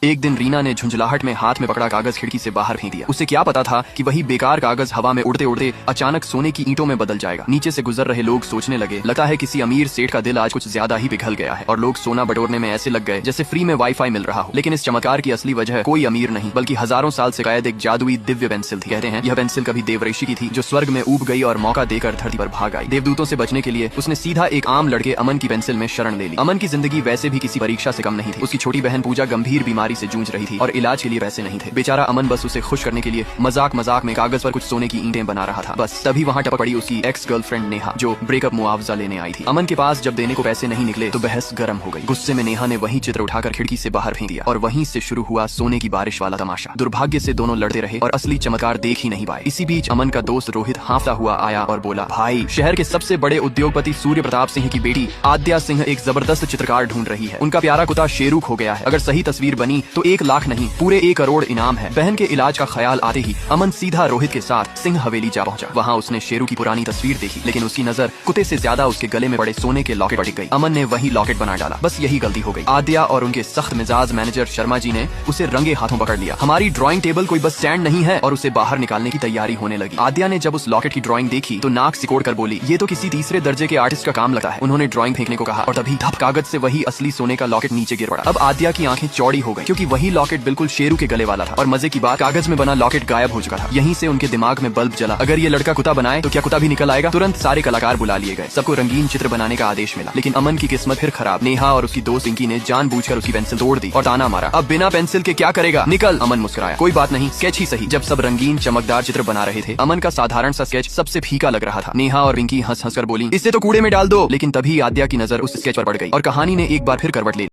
एक दिन रीना ने झुंझलाहट में हाथ में पकड़ा कागज खिड़की से बाहर फेंक दिया। उसे क्या पता था कि वही बेकार कागज हवा में उड़ते उड़ते अचानक सोने की ईंटों में बदल जाएगा। नीचे से गुजर रहे लोग सोचने लगे, लगता है किसी अमीर सेठ का दिल आज कुछ ज्यादा ही पिघल गया है। और लोग सोना बटोरने में ऐसे लग गए जैसे फ्री में वाईफाई मिल रहा हो। लेकिन इस चमत्कार की असली वजह कोई अमीर नहीं बल्कि हजारों साल से कैद एक जादुई दिव्य पेंसिल थी। कहते हैं यह पेंसिल कभी देवऋषि की थी जो स्वर्ग में ऊब गई और मौका देकर धरती पर भाग आई। देवदूतों से बचने के लिए उसने सीधा एक आम लड़के अमन की पेंसिल में शरण ले ली। अमन की जिंदगी वैसे भी किसी परीक्षा से कम नहीं थी। उसकी छोटी बहन पूजा गंभीर बीमारी से जूझ रही थी और इलाज के लिए पैसे नहीं थे। बेचारा अमन बस उसे खुश करने के लिए मजाक मजाक में कागज पर कुछ सोने की ईंटें बना रहा था। बस तभी वहाँ टपक पड़ी उसकी एक्स गर्लफ्रेंड नेहा जो ब्रेकअप मुआवजा लेने आई थी। अमन के पास जब देने को पैसे नहीं निकले तो बहस गर्म हो गई। गुस्से में नेहा ने वही चित्र उठाकर खिड़की से बाहर फेंक दिया और वहीं से शुरू हुआ सोने की बारिश वाला तमाशा। दुर्भाग्य से दोनों लड़ते रहे और असली चमत्कार देख ही नहीं पाए। इसी बीच अमन का दोस्त रोहित हांफता हुआ आया और बोला, भाई शहर के सबसे बड़े उद्योगपति सूर्य प्रताप सिंह की बेटी आद्या सिंह एक जबरदस्त चित्रकार ढूंढ रही है। उनका प्यारा कुत्ता शेरू खो गया है। अगर सही तस्वीर बनी तो 1 लाख नहीं पूरे 1 करोड़ इनाम है। बहन के इलाज का ख्याल आते ही अमन सीधा रोहित के साथ सिंह हवेली जा पहुंचा। वहाँ उसने शेरू की पुरानी तस्वीर देखी लेकिन उसकी नजर कुत्ते से ज्यादा उसके गले में पड़े सोने के लॉकेट पर टिक गई। अमन ने वही लॉकेट बना डाला। बस यही गलती हो गई। आद्या और उनके सख्त मिजाज मैनेजर शर्मा जी ने उसे रंगे हाथों पकड़ लिया। हमारी ड्राइंग टेबल कोई बस स्टैंड नहीं है और उसे बाहर निकालने की तैयारी होने लगी। आद्या ने जब उस लॉकेट की ड्राइंग देखी तो नाक सिकोड़ कर बोली, ये तो किसी तीसरे दर्जे के आर्टिस्ट का काम लगता है। उन्होंने ड्राइंग फेंकने को कहा और तभी धप कागज से वही असली सोने का लॉकेट नीचे गिर पड़ा। अब आद्या की आंखें चौड़ी हो गई क्योंकि वही लॉकेट बिल्कुल शेरू के गले वाला था। और मजे की बात, कागज में बना लॉकेट गायब हो चुका था। यहीं से उनके दिमाग में बल्ब जला। अगर ये लड़का कुत्ता बनाए तो क्या कुत्ता भी निकल आएगा? तुरंत सारे कलाकार बुला लिए गए। सबको रंगीन चित्र बनाने का आदेश मिला। लेकिन अमन की किस्मत फिर खराब। नेहा और उसकी दोस्त पिंकी ने जानबूझकर उसकी पेंसिल तोड़ दी और ताना मारा, अब बिना पेंसिल के क्या करेगा, निकल। अमन मुस्कुराया, कोई बात नहीं, स्केच ही सही। जब सब रंगीन चमकदार चित्र बना रहे थे, अमन का साधारण सा स्केच सबसे फीका लग रहा था। नेहा और पिंकी हंस हंस कर बोली, इससे तो कूड़े में डाल दो। लेकिन तभी आद्या की नजर उस स्केच पर पड़ गई और कहानी ने एक बार फिर करवट ले ली।